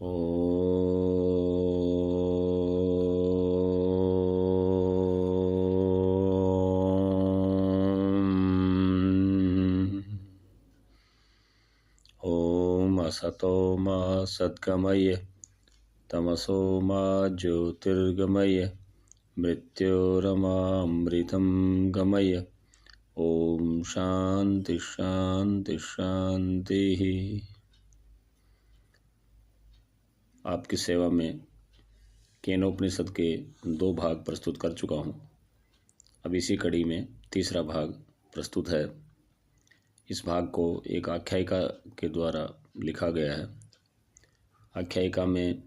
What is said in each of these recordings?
ओम असतो मा सद्गमय तमसो मा ज्योतिर्गमय मृत्योरमामृतं गमय। ओम शांति शांति शांति। आपकी सेवा में केनोपनिषद के 2 भाग प्रस्तुत कर चुका हूँ। अब इसी कड़ी में तीसरा भाग प्रस्तुत है। इस भाग को एक आख्यायिका के द्वारा लिखा गया है। आख्यायिका में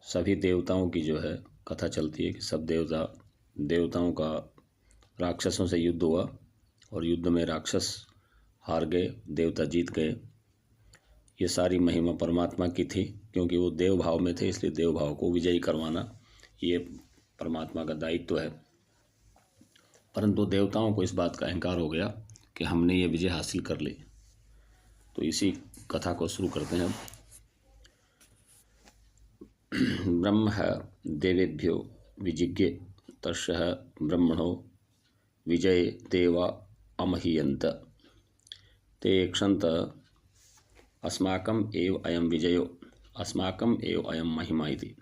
सभी देवताओं की जो है कथा चलती है कि सब देवताओं का राक्षसों से युद्ध हुआ और युद्ध में राक्षस हार गए, देवता जीत गए। ये सारी महिमा परमात्मा की थी, क्योंकि वो देव भाव में थे, इसलिए देव भाव को विजयी करवाना ये परमात्मा का दायित्व है। परंतु देवताओं को इस बात का अहंकार हो गया कि हमने ये विजय हासिल कर ली। तो इसी कथा को शुरू करते हैं। ब्रह्म देवेभ्यो विजिज्ञ तस्य ब्रह्मणो विजय देवा अमहीयन्त ते क्षंत अस्माकम एव अयम विजयो अस्माकम एव अयम महिमा इति।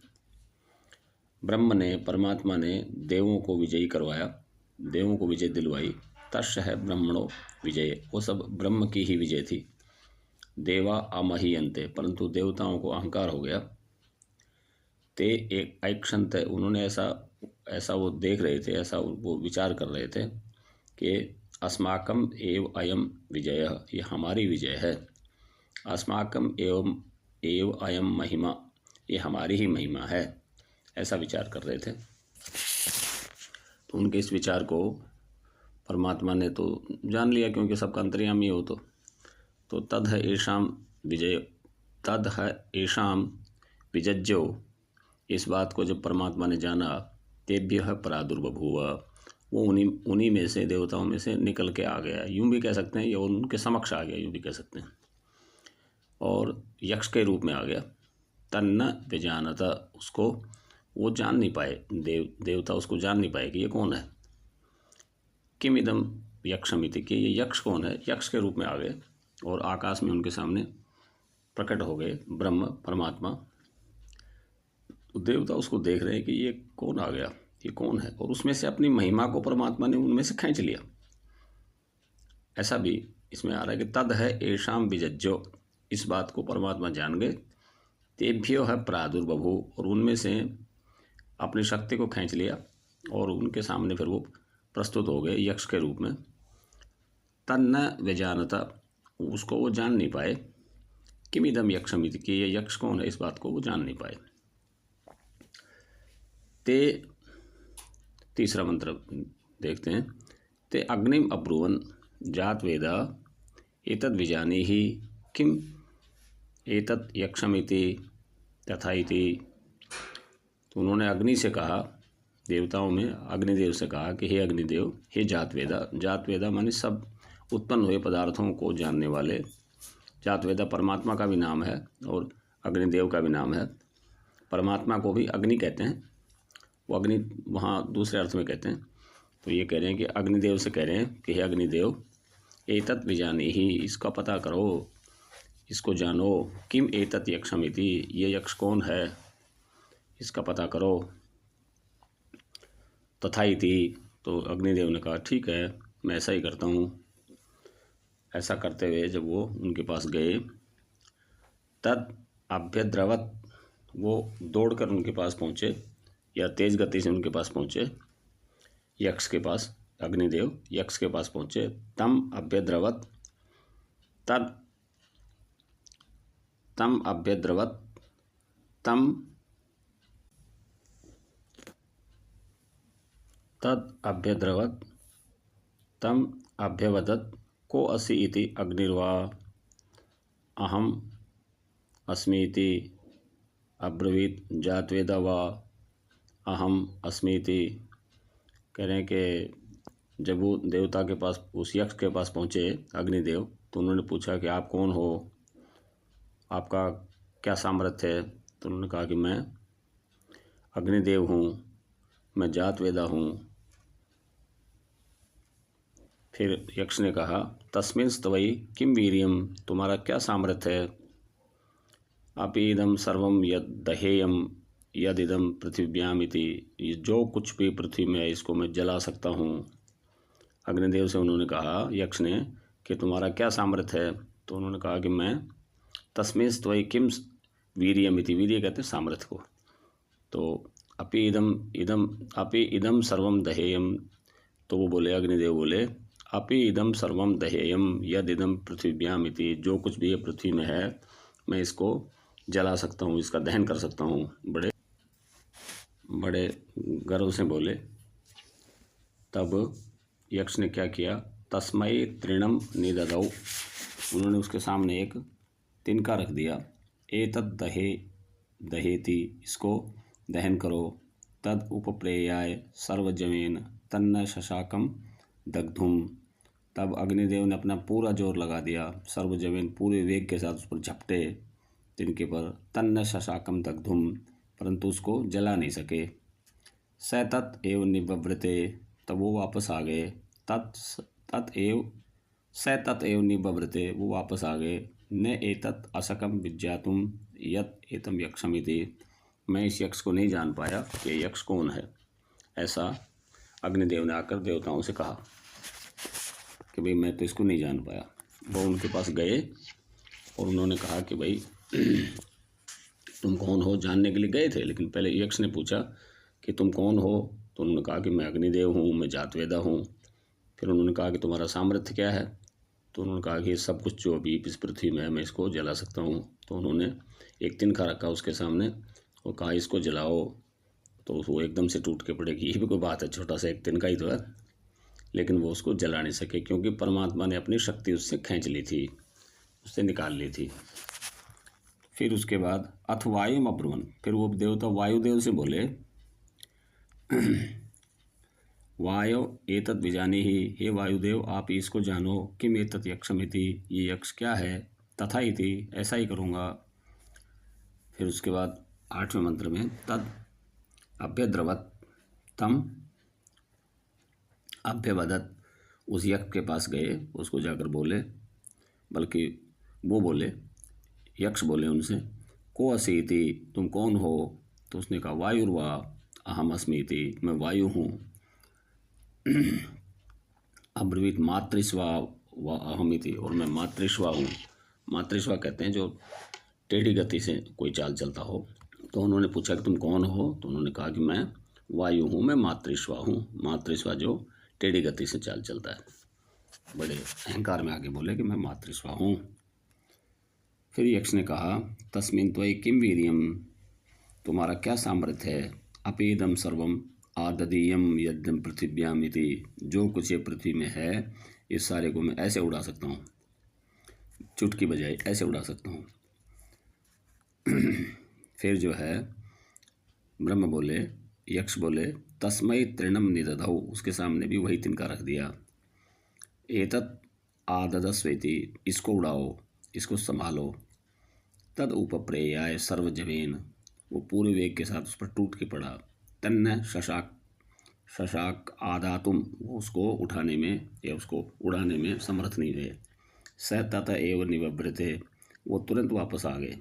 ब्रह्म ने, परमात्मा ने देवों को विजयी करवाया, देवों को विजय दिलवाई। तस्य है ब्रह्मणो विजय, वो सब ब्रह्म की ही विजय थी। देवा अमहीयन्ते, परंतु देवताओं को अहंकार हो गया। ते एक ऐक्षंत, उन्होंने ऐसा वो देख रहे थे, ऐसा वो विचार कर रहे थे कि अस्माकम एव अयम विजय, ये हमारी विजय है। अस्माकम एव अयम महिमा, ये हमारी ही महिमा है, ऐसा विचार कर रहे थे। तो उनके इस विचार को परमात्मा ने तो जान लिया, क्योंकि सबका अंतर्यामी हो। तो तद है ऐशाम विजय, तद है ऐशाम विजज्यो, इस बात को जब परमात्मा ने जाना, तेभ्यः प्रादुर्बभूव, वो उन्हीं में से, देवताओं में से निकल के आ गया, यूं भी कह सकते हैं, या उनके समक्ष आ गया, यूं भी कह सकते हैं, और यक्ष के रूप में आ गया। तन्न विजानता, उसको वो जान नहीं पाए, देवता उसको जान नहीं पाए कि ये कौन है। किम इदम यक्षमिति, कि ये यक्ष कौन है। यक्ष के रूप में आ गए और आकाश में उनके सामने प्रकट हो गए ब्रह्म परमात्मा। तो देवता उसको देख रहे हैं कि ये कौन आ गया, ये कौन है, और उसमें से अपनी महिमा को परमात्मा ने उनमें से खींच लिया। ऐसा भी इसमें आ रहा है कि तद है ऐशाम विजज्यो, इस बात को परमात्मा जान गए। तेभ्यो है प्रादुर्बभू, और उनमें से अपनी शक्ति को खींच लिया और उनके सामने फिर वो प्रस्तुत हो गए यक्ष के रूप में। तन्न विजानता, उसको वो जान नहीं पाए। किमिदम यक्षमिति, कि ये यक्ष कौन है, इस बात को वो जान नहीं पाए। ते, तीसरा मंत्र देखते हैं। ते अग्निम अब्रुवन जात वेदा एतद् विजानीहि किम एतत् यक्षमिति तथा इति। तो उन्होंने अग्नि से कहा, देवताओं में अग्निदेव से कहा कि हे अग्निदेव, हे जातवेदा, जातवेदा माने सब उत्पन्न हुए पदार्थों को जानने वाले। जातवेदा परमात्मा का भी नाम है और अग्निदेव का भी नाम है। परमात्मा को भी अग्नि कहते हैं, वो अग्नि वहाँ दूसरे अर्थ में कहते हैं। तो ये कह रहे हैं कि अग्निदेव से कह रहे हैं कि हे अग्निदेव, एतत् विजानीहि, इसका पता करो, इसको जानो। किम एतत् यक्षमिति, ये यक्ष कौन है, इसका पता करो। तथा इति, तो अग्निदेव ने कहा ठीक है, मैं ऐसा ही करता हूँ। ऐसा करते हुए जब वो उनके पास गए, तद अभ्यद्रवत, वो दौड़कर उनके पास पहुँचे, या तेज गति से उनके पास पहुँचे, यक्ष के पास, अग्निदेव यक्ष के पास पहुँचे। तम अभ्यद्रवत, तद तम अभ्यद्रवत, तम तद अभ्यद्रवत, तम अभ्यवदत, को असि इति अग्निर्वा अहम अस्मि इति अब्रवीत जातवेदा वा अहम अस्मि इति। कह रहे हैं कि जब वो देवता के पास, उस यक्ष के पास पहुँचे अग्निदेव, तो उन्होंने पूछा कि आप कौन हो, आपका क्या सामर्थ्य है? तो उन्होंने कहा कि मैं अग्निदेव हूँ, मैं जात वेदा हूँ। फिर यक्ष ने कहा तस्मिंस्तवै किम वीर्यम, तुम्हारा क्या सामर्थ्य है? अपीदम सर्वम यद दहेयम यदिदम पृथिव्याम इति, ये जो कुछ भी पृथ्वी में है इसको मैं जला सकता हूँ। अग्निदेव से उन्होंने कहा, यक्ष ने, कि तुम्हारा क्या सामर्थ्य है? तो उन्होंने कहा कि मैं तस्मिंस्तवै किम वीर्यम इति, वीर्य कहते हैं सामर्थ्य को। तो अपि इदम सर्वम दहेयम, तो वो बोले, अग्निदेव बोले, अपि इदम सर्वम दहेयम यद इदम पृथिव्याम इति, जो कुछ भी ये पृथ्वी में है मैं इसको जला सकता हूँ, इसका दहन कर सकता हूँ। बड़े बड़े गर्व से बोले। तब यक्ष ने क्या किया, तस्मै तृणम निददौ, उन्होंने उसके सामने एक तिनका रख दिया। एतद् दहेति, इसको दहन करो। तद उपप्रेयाय सर्वजमेन तन्न शशाकम दग्धुम, तब अग्निदेव ने अपना पूरा जोर लगा दिया, सर्वजमेन पूरे वेग के साथ उस पर झपटे तिनके पर। तन्न शशाकम दग्धुम, परंतु उसको जला नहीं सके। स तत् एव निवव्रते, तब वो वापस आ गए। स तत् एव निवव्रते, वो वापस आ गए। न एतत् असकम विज्ञातुम यत् एतम यक्षमिति, मैं इस यक्ष को नहीं जान पाया कि ये यक्ष कौन है। ऐसा अग्निदेव ने आकर देवताओं से कहा कि भाई मैं तो इसको नहीं जान पाया। वो उनके पास गए और उन्होंने कहा कि भाई तुम कौन हो, जानने के लिए गए थे, लेकिन पहले यक्ष ने पूछा कि तुम कौन हो। तो उन्होंने कहा कि मैं अग्निदेव हूँ, मैं जातवेदा हूँ। फिर उन्होंने कहा कि तुम्हारा सामर्थ्य क्या है? तो उन्होंने कहा कि सब कुछ जो अभी इस पृथ्वी में है मैं इसको जला सकता हूँ। तो उन्होंने एक तिनका रखा उसके सामने और कहा इसको जलाओ। तो वो एकदम से टूट के पड़ेगी। ये भी कोई बात है, छोटा सा एक तिनका ही तो है, लेकिन वो उसको जला नहीं सके क्योंकि परमात्मा ने अपनी शक्ति उससे खींच ली थी, उससे निकाल ली थी। फिर उसके बाद अथ वायुम अब्रुवन, फिर वो देवता वायुदेव से बोले, वायु एतत् विजानी ही, हे वायुदेव आप इसको जानो। किम एतत् यक्षमिति, ये यक्ष क्या है? तथा इति, ऐसा ही करूँगा। फिर उसके बाद 8वें मंत्र में तद अभ्यद्रवत तम अभ्यवदत, उस यक्ष के पास गए, उसको जाकर बोले, बल्कि वो बोले, यक्ष बोले उनसे, को असीति, तुम कौन हो? तो उसने कहा वायुर्वा अहम अस्मीति, मैं वायु हूँ। अब्रवीत मातृस्वा व अहमिति, और मैं मातृस्वा हूँ। मातृस्वा कहते हैं जो टेढ़ी गति से कोई चाल चलता हो। तो उन्होंने पूछा कि तुम कौन हो? तो उन्होंने कहा कि मैं वायु हूँ, मैं मातृस्वा हूँ। मातृस्वा जो टेढ़ी गति से चाल चलता है। बड़े अहंकार में आगे बोले कि मैं मातृस्वा हूँ। फिर यक्ष ने कहा तस्मिन् त्वयि किम वीर्यम, तुम्हारा क्या सामर्थ्य है? अपेदम सर्वम आददीयम यद्यम पृथिव्याम इति, जो कुछ ये पृथ्वी में है इस सारे को मैं ऐसे उड़ा सकता हूँ, चुटकी बजाय ऐसे उड़ा सकता हूँ। फिर जो है ब्रह्म बोले, यक्ष बोले, तस्मै तृणम निदधौ, उसके सामने भी वही तिनका रख दिया। एतत् आददस्वेति, इसको उड़ाओ, इसको संभालो। तद उपप्रेयाय सर्वजवेन, वो पूरे वेग के साथ उस पर टूट के पड़ा। तन्न शशाक आदातुम, वो उसको उठाने में या उसको उड़ाने में समर्थ नहीं हुए। स तत एव निवव्रते, वो तुरंत वापस आ गए।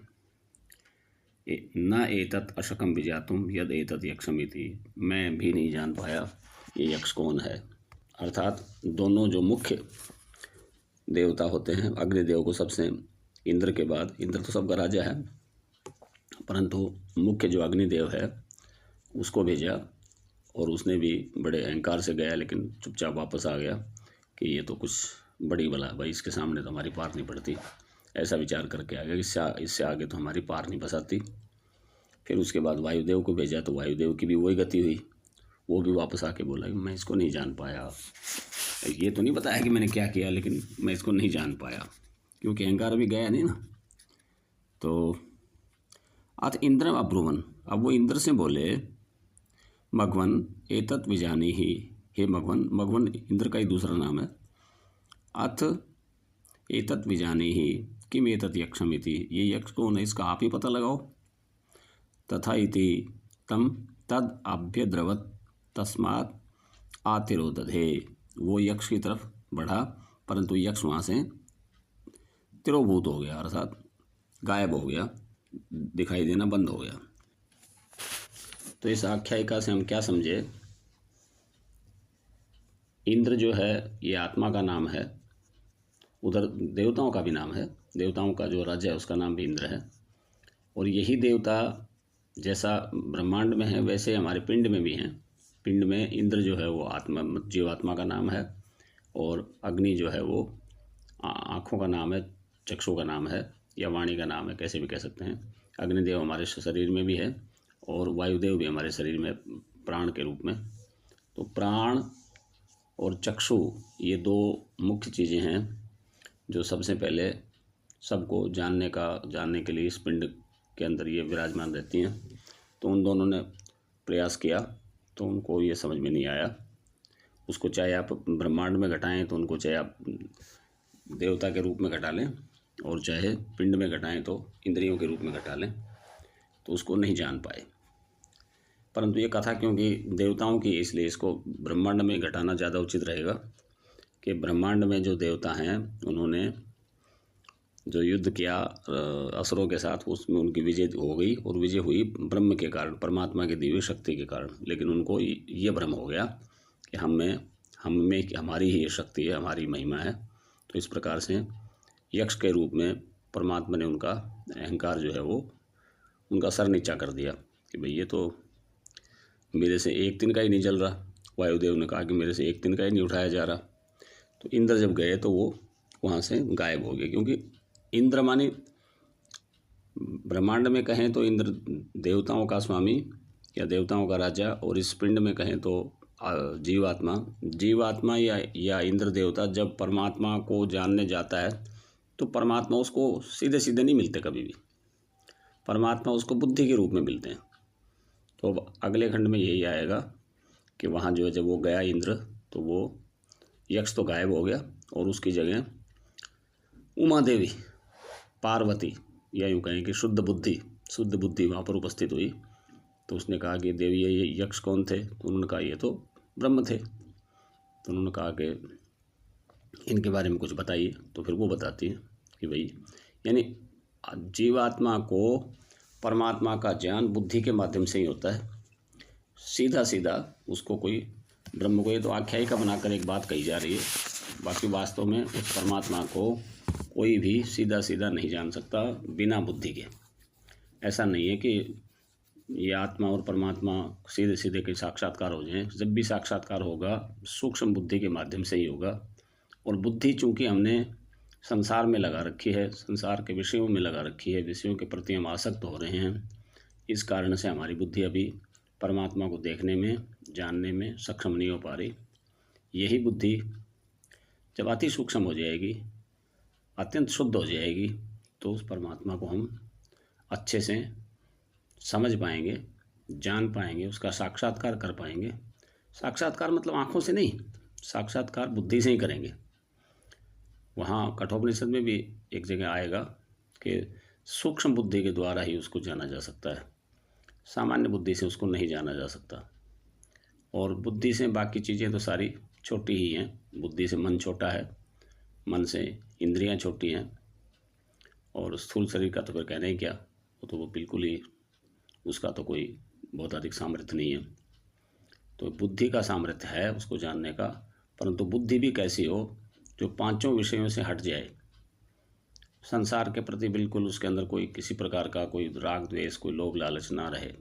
न एतत् अशकम विजातुम यद एतत् यक्षमिति, मैं भी नहीं जान पाया ये यक्ष कौन है। अर्थात दोनों जो मुख्य देवता होते हैं, अग्निदेव को सबसे, इंद्र के बाद, इंद्र तो सबका राजा है, परंतु मुख्य जो अग्निदेव है उसको भेजा और उसने भी बड़े अहंकार से गया, लेकिन चुपचाप वापस आ गया कि ये तो कुछ बड़ी बला भाई, इसके सामने तो हमारी पार नहीं पड़ती। ऐसा विचार करके आ गया कि इससे आगे तो हमारी पार नहीं बसाती। फिर उसके बाद वायुदेव को भेजा तो वायुदेव की भी वही गति हुई, वो भी वापस आके बोला कि मैं इसको नहीं जान पाया। ये तो नहीं बताया कि मैंने क्या किया, लेकिन मैं इसको नहीं जान पाया, क्योंकि अहंकार अभी गया नहीं ना। तो अथ इंद्र अब्रुवन, अब वो इंद्र से बोले, मघवन एतत् विजानी ही, हे मघवन, मघवन इंद्र का ही दूसरा नाम है। अथ एतत् विजानी ही, किम एतत् यक्षमिति, ये यक्ष कौन है इसका आप ही पता लगाओ। तथा इति तम तद अभ्यद्रवत तस्मात् आतिरोदधे, वो यक्ष की तरफ बढ़ा परंतु यक्ष वहाँ से तिरोभूत हो गया, अर्थात गायब हो गया, दिखाई देना बंद हो गया। तो इस आख्यायिका से हम क्या समझे, इंद्र जो है ये आत्मा का नाम है, उधर देवताओं का भी नाम है, देवताओं का जो राज्य है उसका नाम भी इंद्र है। और यही देवता जैसा ब्रह्मांड में है वैसे हमारे पिंड में भी हैं। पिंड में इंद्र जो है वो आत्मा, जीवात्मा का नाम है, और अग्नि जो है वो आँखों का नाम है, चक्षु का नाम है, या वाणी का नाम है, कैसे भी कह सकते हैं। अग्निदेव हमारे शरीर में भी है और वायुदेव भी हमारे शरीर में प्राण के रूप में। तो प्राण और चक्षु ये दो मुख्य चीज़ें हैं जो सबसे पहले सबको जानने के लिए इस पिंड के अंदर ये विराजमान रहती हैं। तो उन दोनों ने प्रयास किया तो उनको ये समझ में नहीं आया। उसको चाहे आप ब्रह्मांड में घटाएं तो उनको चाहे आप देवता के रूप में घटा लें और चाहे पिंड में घटाएं तो इंद्रियों के रूप में घटा लें, तो उसको नहीं जान पाए। परंतु ये कथा क्योंकि देवताओं की, इसलिए इसको ब्रह्मांड में घटाना ज़्यादा उचित रहेगा कि ब्रह्मांड में जो देवता हैं उन्होंने जो युद्ध किया असुरों के साथ, उसमें उनकी विजय हो गई, और विजय हुई ब्रह्म के कारण, परमात्मा की दिव्य शक्ति के कारण। लेकिन उनको ये भ्रम हो गया कि हम में हमारी ही ये शक्ति है, हमारी महिमा है। तो इस प्रकार से यक्ष के रूप में परमात्मा ने उनका अहंकार जो है वो उनका सर नीचा कर दिया कि भाई ये तो मेरे से एक दिन का ही नहीं जल रहा। वायुदेव ने कहा कि मेरे से एक दिन का ही नहीं उठाया जा रहा। तो इंद्र जब गए तो वो वहाँ से गायब हो गए, क्योंकि इंद्र माने ब्रह्मांड में कहें तो इंद्र देवताओं का स्वामी या देवताओं का राजा, और इस पिंड में कहें तो जीवात्मा या इंद्र देवता जब परमात्मा को जानने जाता है तो परमात्मा उसको सीधे सीधे नहीं मिलते कभी भी, परमात्मा उसको बुद्धि के रूप में मिलते हैं। तो अब अगले खंड में यही आएगा कि वहाँ जो है जब वो गया इंद्र तो वो यक्ष तो गायब हो गया और उसकी जगह उमा देवी, पार्वती, या यूँ कहें कि शुद्ध बुद्धि वहाँ पर उपस्थित हुई। तो उसने कहा कि देवी ये यक्ष कौन थे? तो उन्होंने कहा ये तो ब्रह्म थे। तो उन्होंने कहा कि इनके बारे में कुछ बताइए। तो फिर वो बताती हैं कि भाई यानी जीवात्मा को परमात्मा का ज्ञान बुद्धि के माध्यम से ही होता है, सीधा सीधा उसको कोई ब्रह्म को, ये तो आख्यायिका बनाकर एक बात कही जा रही है, बाकी वास्तव में उस परमात्मा को कोई भी सीधा सीधा नहीं जान सकता बिना बुद्धि के। ऐसा नहीं है कि ये आत्मा और परमात्मा सीधे सीधे के साक्षात्कार हो जाएं। जब भी साक्षात्कार होगा सूक्ष्म बुद्धि के माध्यम से ही होगा। और बुद्धि चूँकि हमने संसार में लगा रखी है, संसार के विषयों में लगा रखी है, विषयों के प्रति हम आसक्त हो रहे हैं, इस कारण से हमारी बुद्धि अभी परमात्मा को देखने में, जानने में सक्षम नहीं हो पा रही। यही बुद्धि जब अति सूक्ष्म हो जाएगी, अत्यंत शुद्ध हो जाएगी, तो उस परमात्मा को हम अच्छे से समझ पाएंगे, जान पाएंगे, उसका साक्षात्कार कर पाएंगे। साक्षात्कार मतलब आँखों से नहीं, साक्षात्कार बुद्धि से ही करेंगे। वहाँ कठोपनिषद में भी एक जगह आएगा कि सूक्ष्म बुद्धि के द्वारा ही उसको जाना जा सकता है, सामान्य बुद्धि से उसको नहीं जाना जा सकता। और बुद्धि से बाकी चीज़ें तो सारी छोटी ही हैं। बुद्धि से मन छोटा है, मन से इंद्रियां छोटी हैं, और स्थूल शरीर का तो फिर कहना ही क्या, वो तो वो बिल्कुल ही, उसका तो कोई बहुत अधिक सामर्थ्य नहीं है। तो बुद्धि का सामर्थ्य है उसको जानने का, परंतु बुद्धि भी कैसी हो जो पांचों विषयों से हट जाए, संसार के प्रति बिल्कुल उसके अंदर कोई किसी प्रकार का कोई राग द्वेष, कोई लोभ लालच ना रहे।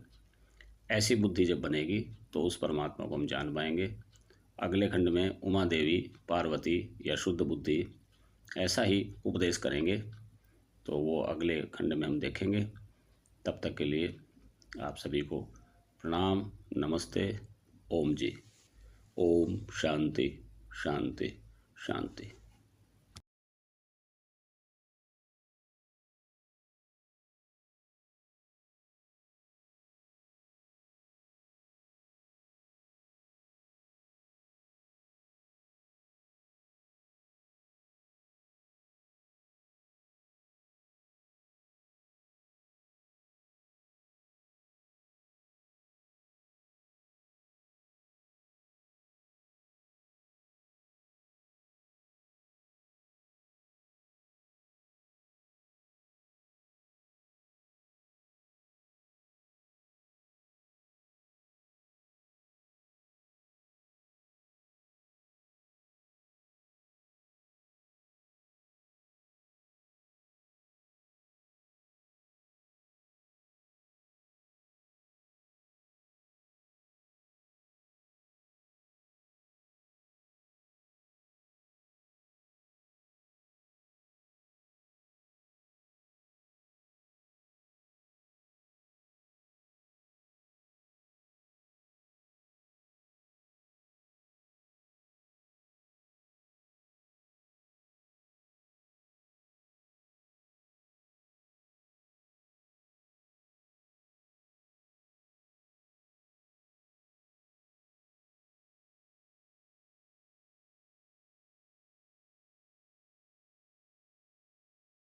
ऐसी बुद्धि जब बनेगी तो उस परमात्मा को हम जान पाएंगे। अगले खंड में उमा देवी, पार्वती या शुद्ध बुद्धि ऐसा ही उपदेश करेंगे, तो वो अगले खंड में हम देखेंगे। तब तक के लिए आप सभी को प्रणाम, नमस्ते, ओम जी। ओम शांति शांति शांति।